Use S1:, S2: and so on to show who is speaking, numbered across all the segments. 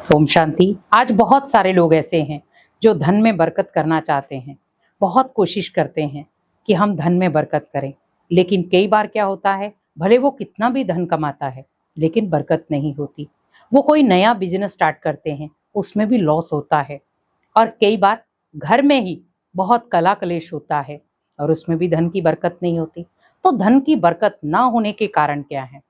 S1: ओम शांति। आज बहुत सारे लोग ऐसे हैं जो धन में बरकत करना चाहते हैं, बहुत कोशिश करते हैं कि हम धन में बरकत करें, लेकिन कई बार क्या होता है, भले वो कितना भी धन कमाता है लेकिन बरकत नहीं होती। वो कोई नया बिजनेस स्टार्ट करते हैं, उसमें भी लॉस होता है। और कई बार घर में ही बहुत कला कलेश होता है और उसमें भी धन की बरकत नहीं होती। तो धन की बरकत ना होने के कारण क्या है?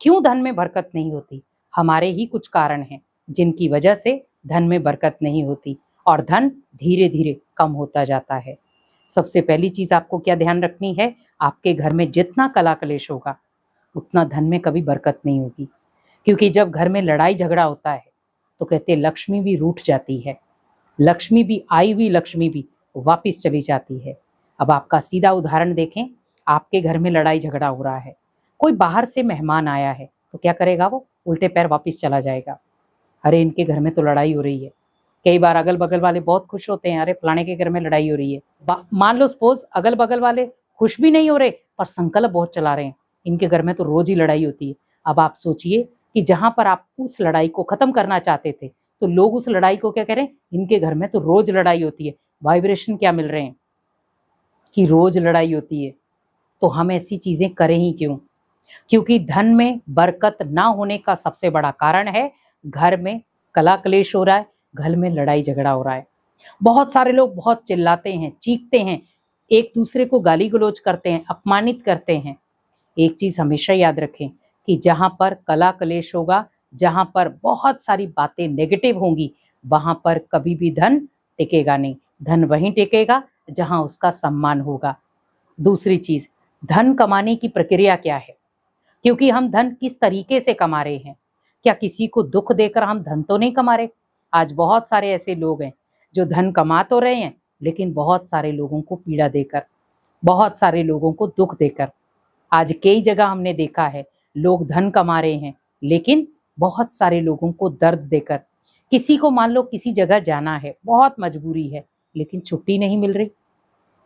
S1: क्यों धन में बरकत नहीं होती? हमारे ही कुछ कारण हैं जिनकी वजह से धन में बरकत नहीं होती और धन धीरे धीरे कम होता जाता है। सबसे पहली चीज आपको क्या ध्यान रखनी है, आपके घर में जितना कला कलेश होगा उतना धन में कभी बरकत नहीं होगी। क्योंकि जब घर में लड़ाई झगड़ा होता है तो कहते लक्ष्मी भी रूठ जाती है, लक्ष्मी भी आई हुई लक्ष्मी भी वापिस चली जाती है। अब आपका सीधा उदाहरण देखें, आपके घर में लड़ाई झगड़ा हो रहा है, कोई बाहर से मेहमान आया है तो क्या करेगा? वो उल्टे पैर वापिस चला जाएगा। अरे इनके घर में तो लड़ाई हो रही है। कई बार अगल बगल वाले बहुत खुश होते हैं, अरे फलाने के घर में लड़ाई हो रही है। मान लो सपोज अगल बगल वाले खुश भी नहीं हो रहे पर संकल्प बहुत चला रहे हैं, इनके घर में तो रोज ही लड़ाई होती है। अब आप सोचिए कि जहां पर आप उस लड़ाई को खत्म करना चाहते थे तो लोग उस लड़ाई को क्या करें, इनके घर में तो रोज लड़ाई होती है। वाइब्रेशन क्या मिल रहे हैं कि रोज लड़ाई होती है। तो हम ऐसी चीजें करें ही क्यों? क्योंकि धन में बरकत ना होने का सबसे बड़ा कारण है घर में कला क्लेश हो रहा है, घर में लड़ाई झगड़ा हो रहा है। बहुत सारे लोग बहुत चिल्लाते हैं, चीखते हैं, एक दूसरे को गाली गलौज करते हैं, अपमानित करते हैं। एक चीज हमेशा याद रखें कि जहां पर कला क्लेश होगा, जहां पर बहुत सारी बातें नेगेटिव होंगी, वहां पर कभी भी धन टिकेगा नहीं। धन वहीं टिकेगा जहां उसका सम्मान होगा। दूसरी चीज, धन कमाने की प्रक्रिया क्या है? क्योंकि हम धन किस तरीके से कमा रहे हैं? क्या किसी को दुख देकर हम धन तो नहीं कमा रहे? आज बहुत सारे ऐसे लोग हैं जो धन कमा तो रहे हैं लेकिन बहुत सारे लोगों को पीड़ा देकर, बहुत सारे लोगों को दुख देकर। आज कई जगह हमने देखा है लोग धन कमा रहे हैं लेकिन बहुत सारे लोगों को दर्द देकर। किसी को मान लो किसी जगह जाना है, बहुत मजबूरी है लेकिन छुट्टी नहीं मिल रही,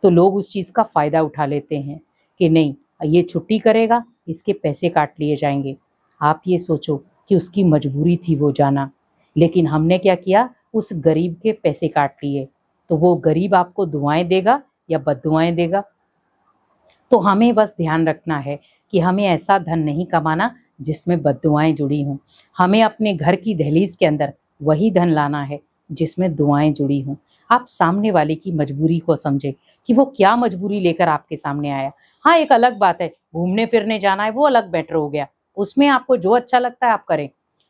S1: तो लोग उस चीज का फायदा उठा लेते हैं कि नहीं ये छुट्टी करेगा, इसके पैसे काट लिए जाएंगे। आप ये सोचो कि उसकी मजबूरी थी वो जाना, लेकिन हमने क्या किया, उस गरीब के पैसे काट लिए। तो वो गरीब आपको दुआएं देगा या बद्दुआएं देगा? तो हमें बस ध्यान रखना है कि हमें ऐसा धन नहीं कमाना जिसमें बद्दुआएं जुड़ी हों। हमें अपने घर की दहलीज के अंदर वही धन लाना है जिसमें दुआएं जुड़ी हों। आप सामने वाले की मजबूरी को समझे कि वो क्या मजबूरी लेकर आपके सामने आया। हाँ, एक अलग बात है, घूमने फिरने जाना है वो अलग मैटर हो गया, उसमें आपको जो अच्छा लगता है आप करें।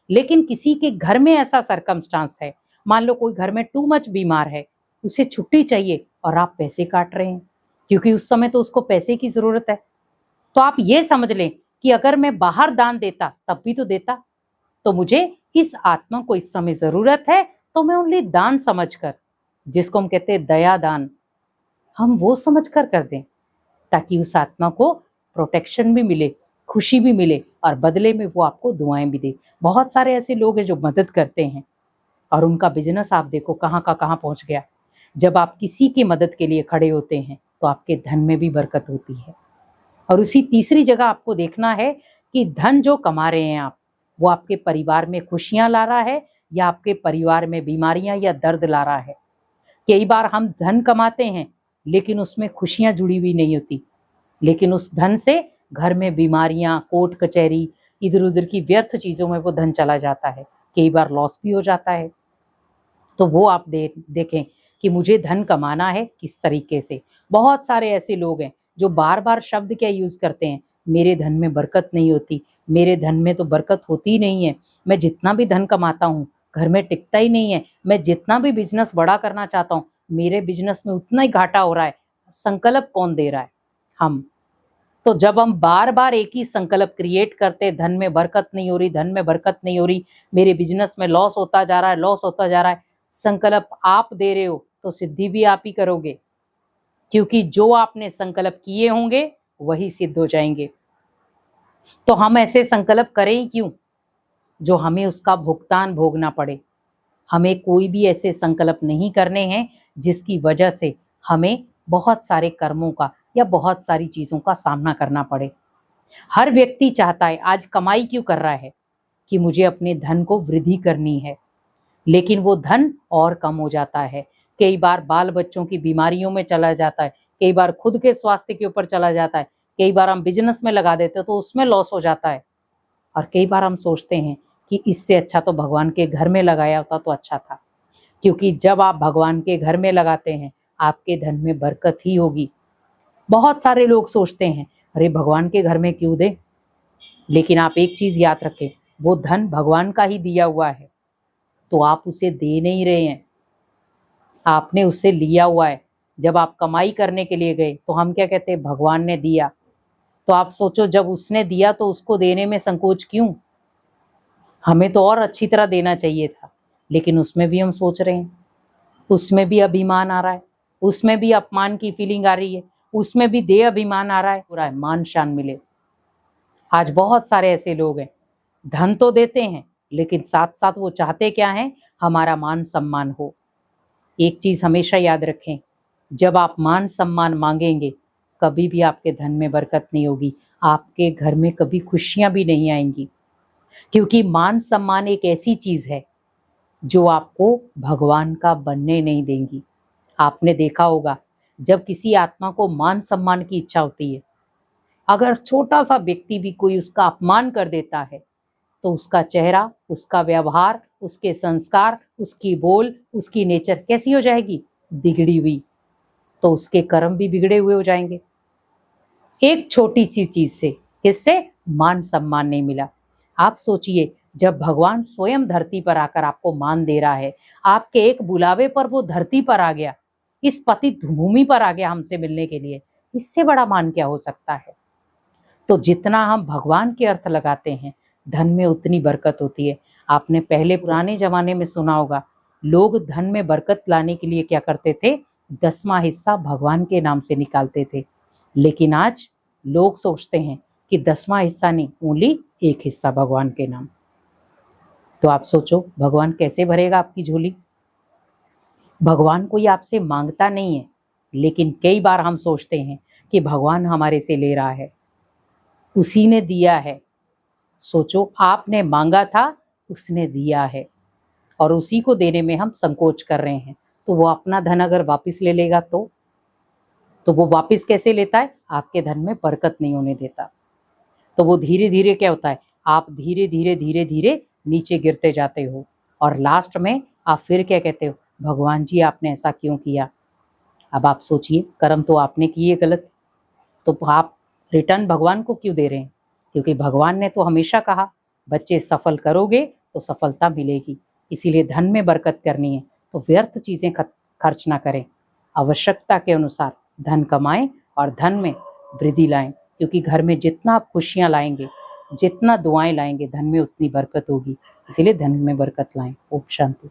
S1: लेकिन किसी के घर में ऐसा सरकमस्टांस है, मान लो कोई घर में टू मच बीमार है, उसे छुट्टी चाहिए और आप पैसे काट रहे हैं क्योंकि उस समय तो उसको पैसे की जरूरत है। तो आप ये समझ लें कि अगर मैं बाहर दान देता तब भी तो देता, तो मुझे इस आत्मा को इस समय जरूरत है तो मैं ओनली दान समझकर, जिसको हम कहते हैं दया दान, हम वो समझकर कर दें ताकि उस आत्मा को प्रोटेक्शन भी मिले, खुशी भी मिले और बदले में वो आपको दुआएं भी दे। बहुत सारे ऐसे लोग हैं जो मदद करते हैं और उनका बिजनेस आप देखो कहाँ का कहाँ पहुंच गया। जब आप किसी की मदद के लिए खड़े होते हैं तो आपके धन में भी बरकत होती है। और उसी तीसरी जगह आपको देखना है कि धन जो कमा रहे हैं आप, वो आपके परिवार में खुशियां ला रहा है या आपके परिवार में बीमारियां या दर्द ला रहा है। कई बार हम धन कमाते हैं लेकिन उसमें खुशियां जुड़ी हुई नहीं होती, लेकिन उस धन से घर में बीमारियां, कोर्ट कचहरी, इधर उधर की व्यर्थ चीजों में वो धन चला जाता है, कई बार लॉस भी हो जाता है। तो वो आप देखें कि मुझे धन कमाना है किस तरीके से। बहुत सारे ऐसे लोग हैं जो बार बार शब्द क्या यूज करते हैं, मेरे धन में बरकत नहीं होती, मेरे धन में तो बरकत होती ही नहीं है, मैं जितना भी धन कमाता हूँ घर में टिकता ही नहीं है, मैं जितना भी बिजनेस बड़ा करना चाहता हूँ मेरे बिजनेस में उतना ही घाटा हो रहा है। संकल्प कौन दे रहा है? हम। तो जब हम बार बार एक ही संकल्प क्रिएट करते, धन में बरकत नहीं हो रही, धन में बरकत नहीं हो रही, मेरे बिजनेस में लॉस होता जा रहा है, लॉस होता जा रहा है, संकल्प आप दे रहे हो तो सिद्धि भी आप ही करोगे, क्योंकि जो आपने संकल्प किए होंगे वही सिद्ध हो जाएंगे। तो हम ऐसे संकल्प करें ही क्यों जो हमें उसका भुगतान भोगना पड़े। हमें कोई भी ऐसे संकल्प नहीं करने हैं जिसकी वजह से हमें बहुत सारे कर्मों का या बहुत सारी चीजों का सामना करना पड़े। हर व्यक्ति चाहता है, आज कमाई क्यों कर रहा है कि मुझे अपने धन को वृद्धि करनी है, लेकिन वो धन और कम हो जाता है। कई बार बाल बच्चों की बीमारियों में चला जाता है, कई बार खुद के स्वास्थ्य के ऊपर चला जाता है, कई बार हम बिजनेस में लगा देते हैं तो उसमें लॉस हो जाता है। और कई बार हम सोचते हैं कि इससे अच्छा तो भगवान के घर में लगाया होता तो अच्छा था, क्योंकि जब आप भगवान के घर में लगाते हैं आपके धन में बरकत ही होगी। बहुत सारे लोग सोचते हैं अरे भगवान के घर में क्यों दे, लेकिन आप एक चीज याद रखें, वो धन भगवान का ही दिया हुआ है, तो आप उसे दे नहीं रहे हैं, आपने उससे लिया हुआ है। जब आप कमाई करने के लिए गए तो हम क्या कहते हैं, भगवान ने दिया। तो आप सोचो जब उसने दिया तो उसको देने में संकोच क्यों? हमें तो और अच्छी तरह देना चाहिए था, लेकिन उसमें भी हम सोच रहे हैं, उसमें भी अभिमान आ रहा है, उसमें भी अपमान की फीलिंग आ रही है, उसमें भी देह अभिमान आ रहा है, पूरा मान शान मिले। आज बहुत सारे ऐसे लोग हैं, धन तो देते हैं लेकिन साथ साथ वो चाहते क्या है, हमारा मान सम्मान हो। एक चीज हमेशा याद रखें, जब आप मान सम्मान मांगेंगे कभी भी आपके धन में बरकत नहीं होगी, आपके घर में कभी खुशियां भी नहीं आएंगी, क्योंकि मान सम्मान एक ऐसी चीज है जो आपको भगवान का बनने नहीं देंगी। आपने देखा होगा जब किसी आत्मा को मान सम्मान की इच्छा होती है, अगर छोटा सा व्यक्ति भी कोई उसका अपमान कर देता है तो उसका चेहरा, उसका व्यवहार, उसके संस्कार, उसकी बोल, उसकी नेचर कैसी हो जाएगी, बिगड़ी हुई। तो उसके कर्म भी बिगड़े हुए हो जाएंगे। एक छोटी सी चीज से, इससे मान सम्मान नहीं मिला। आप सोचिए जब भगवान स्वयं धरती पर आकर आपको मान दे रहा है, आपके एक बुलावे पर वो धरती पर आ गया, इस पतित भूमि पर आ गया हमसे मिलने के लिए, इससे बड़ा मान क्या हो सकता है। तो जितना हम भगवान के अर्थ लगाते हैं धन में उतनी बरकत होती है। आपने पहले पुराने जमाने में सुना होगा, लोग धन में बरकत लाने के लिए क्या करते थे, 10वां हिस्सा भगवान के नाम से निकालते थे। लेकिन आज लोग सोचते हैं कि 10वां हिस्सा नहीं, ओनली 1 हिस्सा भगवान के नाम। तो आप सोचो भगवान कैसे भरेगा आपकी झोली। भगवान कोई आपसे मांगता नहीं है, लेकिन कई बार हम सोचते हैं कि भगवान हमारे से ले रहा है, उसी ने दिया है। सोचो आपने मांगा था, उसने दिया है, और उसी को देने में हम संकोच कर रहे हैं। तो वो अपना धन अगर वापस ले लेगा तो वो वापस कैसे लेता है, आपके धन में बरकत नहीं होने देता। तो वो धीरे धीरे क्या होता है, आप धीरे धीरे धीरे धीरे नीचे गिरते जाते हो, और लास्ट में आप फिर क्या कहते हो, भगवान जी आपने ऐसा क्यों किया। अब आप सोचिए, कर्म तो आपने किए गलत, तो आप रिटर्न भगवान को क्यों दे रहे हैं? क्योंकि भगवान ने तो हमेशा कहा बच्चे सफल करोगे तो सफलता मिलेगी। इसीलिए धन में बरकत करनी है तो व्यर्थ चीजें खर्च ना करें, आवश्यकता के अनुसार धन कमाएं और धन में वृद्धि लाएं, क्योंकि घर में जितना आप खुशियां लाएंगे, जितना दुआएं लाएंगे, धन में उतनी बरकत होगी। इसीलिए धन में बरकत लाएं। ओम शांति।